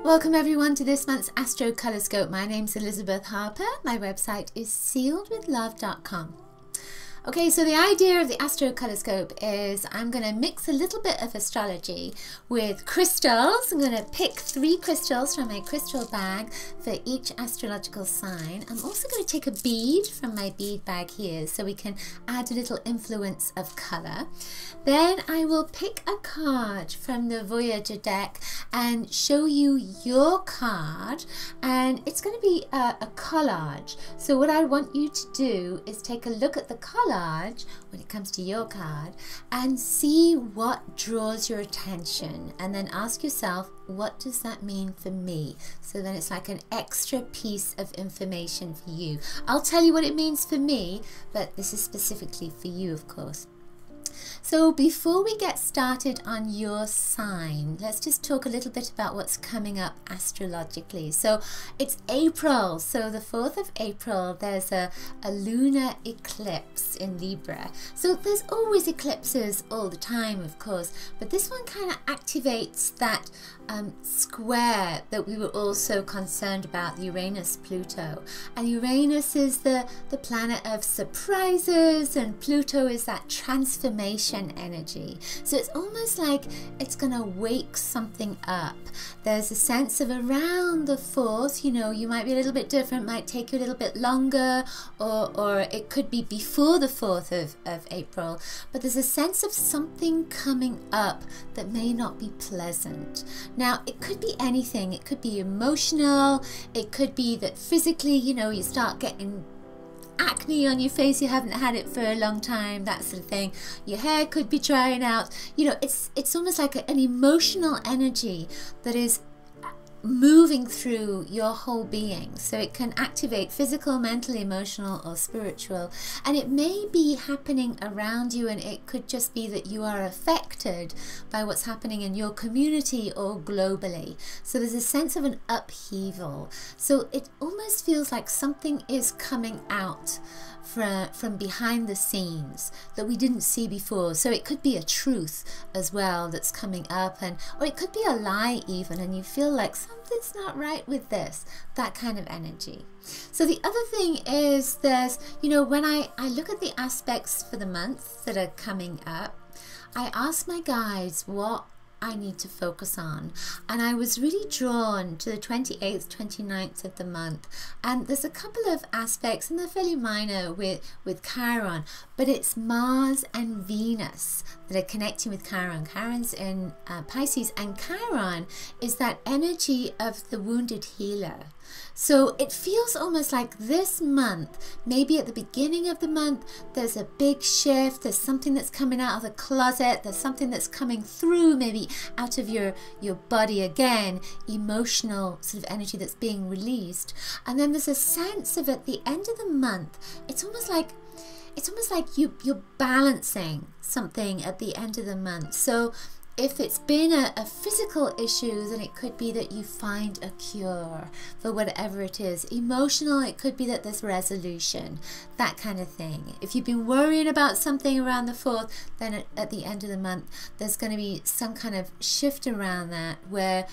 Welcome everyone to this month's Astrocolorscope. My name's Elizabeth Harper. My website is sealedwithlove.com. Okay, so the idea of the Astrocolorscope is I'm going to mix a little bit of astrology with crystals. I'm going to pick 3 crystals from my crystal bag for each astrological sign. I'm also going to take a bead from my bead bag here so we can add a little influence of color. Then I will pick a card from the Voyager deck and show you your card, and it's going to be a collage. So what I want you to do is take a look at the collage when it comes to your card and see what draws your attention, and then ask yourself, what does that mean for me? So then it's like an extra piece of information for you. I'll tell you what it means for me, but this is specifically for you, of course. So before we get started on your sign, let's just talk a little bit about what's coming up astrologically. So it's April, so the 4th of April, there's a lunar eclipse in Libra. So there's always eclipses all the time, of course, but this one kind of activates that square that we were all so concerned about, the Uranus-Pluto. And Uranus is the planet of surprises, and Pluto is that transformation energy. So it's almost like it's going to wake something up. There's a sense of around the 4th, you know, you might be a little bit different, might take you a little bit longer, or it could be before the 4th of April, but there's a sense of something coming up that may not be pleasant. Now, it could be anything. It could be emotional. It could be that physically, you know, you start getting acne on your face, you haven't had it for a long time, that sort of thing. Your hair could be drying out. You know, it's almost like an emotional energy that is moving through your whole being. So it can activate physical, mental, emotional, or spiritual, and it may be happening around you, and it could just be that you are affected by what's happening in your community or globally. So there's a sense of an upheaval. So it almost feels like something is coming out from behind the scenes that we didn't see before. So it could be a truth as well that's coming up, or it could be a lie even, and you feel like something's not right with this, that kind of energy. So the other thing is, there's, you know, when I look at the aspects for the month that are coming up, I ask my guides what I need to focus on, and I was really drawn to the 28th, 29th of the month, and there's a couple of aspects, and they're fairly minor with Chiron, but it's Mars and Venus that are connecting with Chiron. Chiron's in Pisces, and Chiron is that energy of the wounded healer. So it feels almost like this month, maybe at the beginning of the month, there's a big shift, there's something that's coming out of the closet, there's something that's coming through, maybe out of your body again, emotional sort of energy that's being released. And then there's a sense of, at the end of the month, it's almost like you're balancing something at the end of the month. So if it's been a physical issue, then it could be that you find a cure for whatever it is. Emotional, it could be that there's resolution, that kind of thing. If you've been worrying about something around the 4th, then at the end of the month, there's going to be some kind of shift around that, where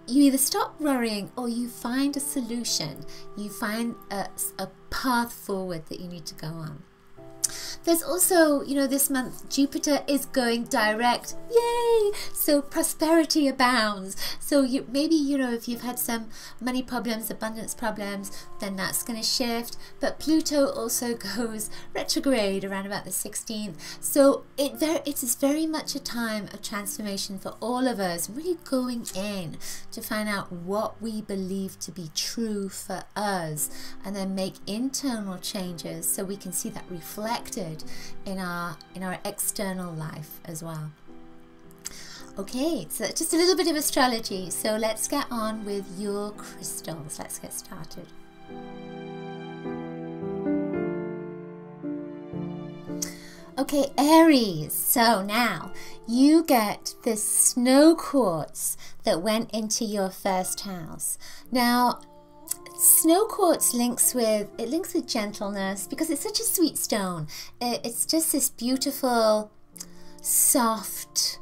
you either stop worrying or you find a solution. You find a path forward that you need to go on. There's also, you know, this month Jupiter is going direct, yay! So prosperity abounds. So maybe, you know, if you've had some money problems, abundance problems, then that's going to shift. But Pluto also goes retrograde around about the 16th. So it is very much a time of transformation for all of us, really going in to find out what we believe to be true for us, and then make internal changes so we can see that reflected in our external life as well. Okay, so that's just a little bit of astrology. So let's get on with your crystals. Let's get started. Okay, Aries. So now you get this snow quartz that went into your first house. Now, snow quartz links with gentleness, because it's such a sweet stone. It's just this beautiful, soft,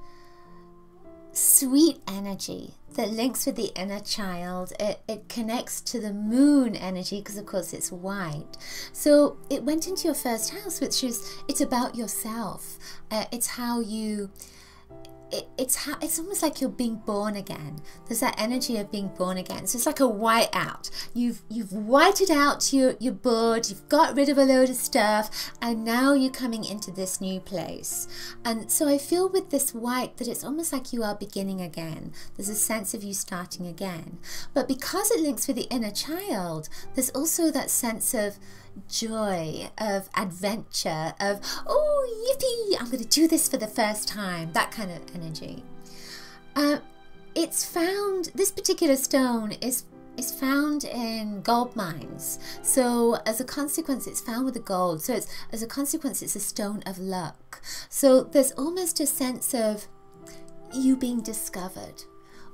sweet energy that links with the inner child. It connects to the moon energy because of course it's white. So it went into your first house, which is, it's about yourself. It's how you, it's almost like you're being born again. There's that energy of being born again. So it's like a white out. You've whited out your board, you've got rid of a load of stuff, and now you're coming into this new place. And so I feel with this white that it's almost like you are beginning again. There's a sense of you starting again. But because it links with the inner child, there's also that sense of joy, of adventure, of, oh, yippee, I'm going to do this for the first time, that kind of energy. It's found, this particular stone is found in gold mines. So as a consequence, it's found with the gold. So as a consequence, it's a stone of luck. So there's almost a sense of you being discovered,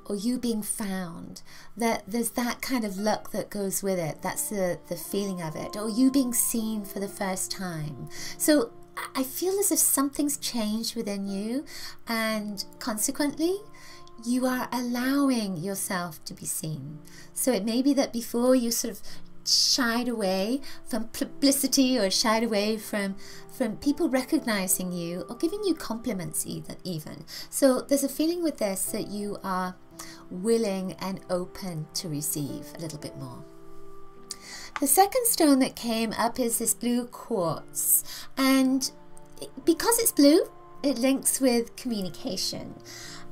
or you being found, that there's that kind of luck that goes with it. That's the feeling of it. Or you being seen for the first time. So I feel as if something's changed within you, and consequently you are allowing yourself to be seen. So it may be that before you sort of shied away from publicity, or shied away from people recognizing you or giving you compliments even. So there's a feeling with this that you are willing and open to receive a little bit more. The second stone that came up is this blue quartz, and because it's blue, it links with communication,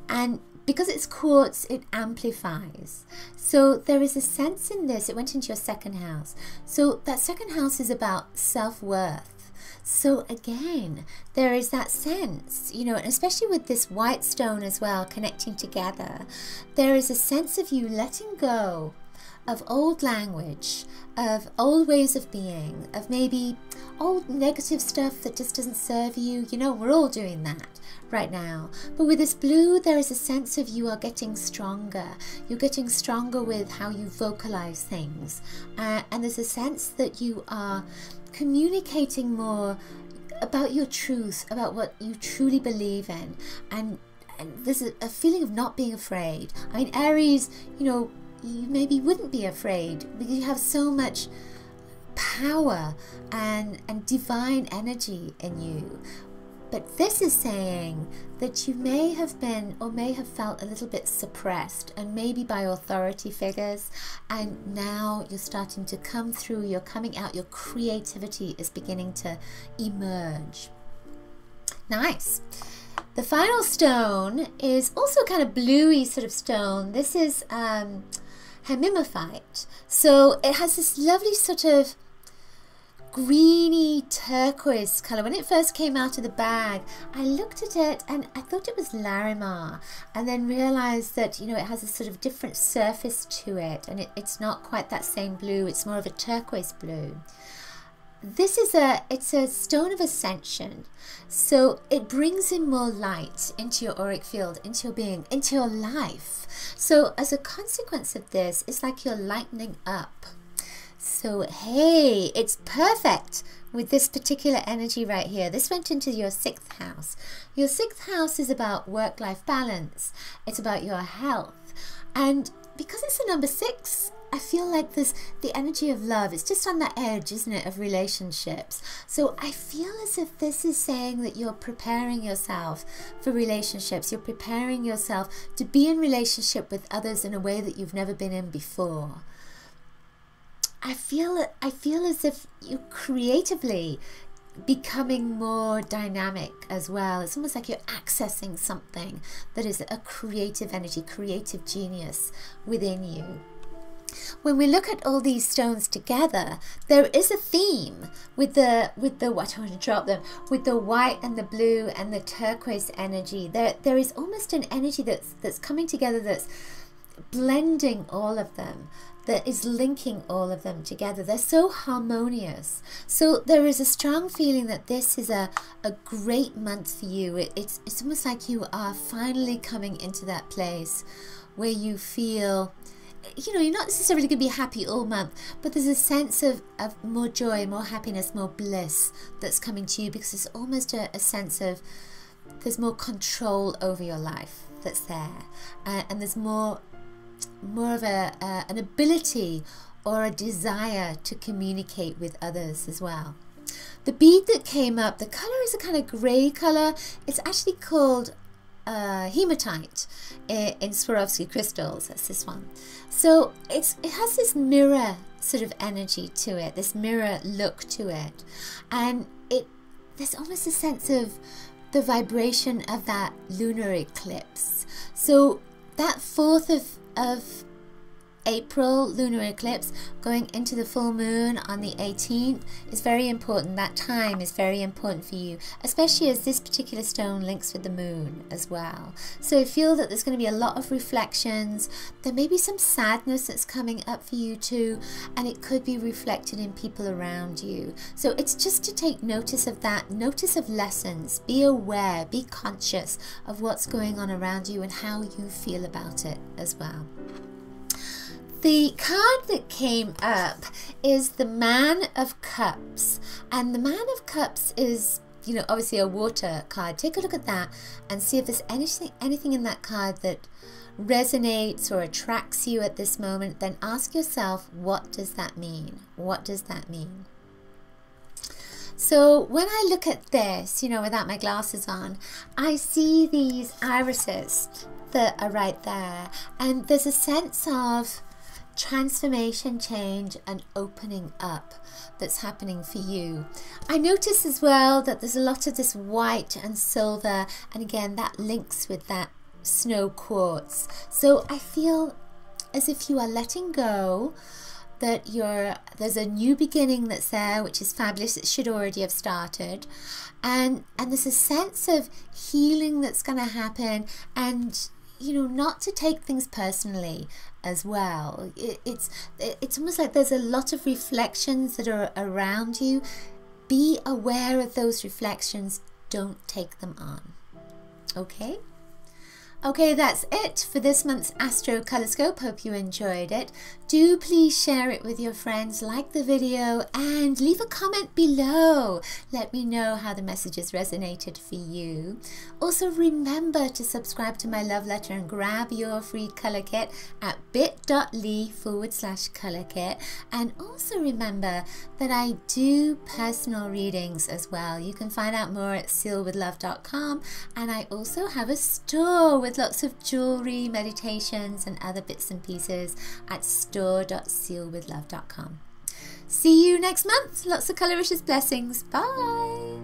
and because it's quartz, it amplifies. So there is a sense in this, it went into your second house. So that second house is about self-worth. So again, there is that sense, you know, and especially with this white stone as well, connecting together, there is a sense of you letting go of old language, of old ways of being, of maybe old negative stuff that just doesn't serve you. You know, we're all doing that right now. But with this blue, there is a sense of you are getting stronger. You're getting stronger with how you vocalize things. And there's a sense that you are communicating more about your truth, about what you truly believe in. And there's a feeling of not being afraid. I mean, Aries, you know, you maybe wouldn't be afraid because you have so much power and divine energy in you. But this is saying that you may have been or may have felt a little bit suppressed, and maybe by authority figures, and now you're starting to come through, you're coming out, your creativity is beginning to emerge. Nice. The final stone is also kind of bluey sort of stone. This is hemimophite. So it has this lovely sort of greeny turquoise color. When it first came out of the bag, I looked at it and I thought it was Larimar, and then realized that, you know, it has a sort of different surface to it, and it's not quite that same blue, it's more of a turquoise blue. This is it's a stone of ascension, so it brings in more light into your auric field, into your being, into your life. So as a consequence of this, it's like you're lightening up. So hey, it's perfect with this particular energy right here. This went into your 6th house. Your 6th house is about work-life balance. It's about your health. And because it's the number 6, I feel like there's the energy of love. It's just on that edge, isn't it, of relationships. So I feel as if this is saying that you're preparing yourself for relationships. You're preparing yourself to be in relationship with others in a way that you've never been in before. I feel as if you're creatively becoming more dynamic as well. It's almost like you're accessing something that is a creative energy, creative genius within you. When we look at all these stones together, there is a theme with the what I want to drop them, with the white and the blue and the turquoise energy. There is almost an energy that's coming together, that's blending all of them, that is linking all of them together. They're so harmonious. So there is a strong feeling that this is a great month for you. It's almost like you are finally coming into that place where you feel, you know, you're not necessarily going to be happy all month, but there's a sense of more joy, more happiness, more bliss that's coming to you, because it's almost a sense of there's more control over your life. that's there, and there's more of an ability or a desire to communicate with others as well. The bead that came up, the color is a kind of grey color. It's actually called hematite in Swarovski crystals. That's this one. So it has this mirror sort of energy to it, this mirror look to it, and there's almost a sense of the vibration of that lunar eclipse. So that 4th of April lunar eclipse going into the full moon on the 18th is very important. That time is very important for you, especially as this particular stone links with the moon as well. So I feel that there's going to be a lot of reflections. There may be some sadness that's coming up for you too, and it could be reflected in people around you. So it's just to take notice of that, notice of lessons, be aware, be conscious of what's going on around you and how you feel about it as well. The card that came up is the Man of Cups, and the Man of Cups is, you know, obviously a water card. Take a look at that and see if there's anything in that card that resonates or attracts you at this moment. Then ask yourself, what does that mean? What does that mean? So when I look at this, you know, without my glasses on, I see these irises that are right there, and there's a sense of transformation, change, and opening up that's happening for you. I notice as well that there's a lot of this white and silver, and again that links with that snow quartz. So I feel as if you are letting go, that there's a new beginning that's there, which is fabulous. It should already have started, and there's a sense of healing that's going to happen, and you know, not to take things personally as well. It's almost like there's a lot of reflections that are around you. Be aware of those reflections. Don't take them on. Okay? Okay, that's it for this month's Astrocolorscope. Hope you enjoyed it. Do please share it with your friends, like the video, and leave a comment below. Let me know how the messages resonated for you. Also, remember to subscribe to my love letter and grab your free color kit at bit.ly/color kit. And also remember that I do personal readings as well. You can find out more at sealedwithlove.com, and I also have a store with lots of jewelry, meditations, and other bits and pieces at store.sealedwithlove.com. See you next month. Lots of color wishes, blessings. Bye.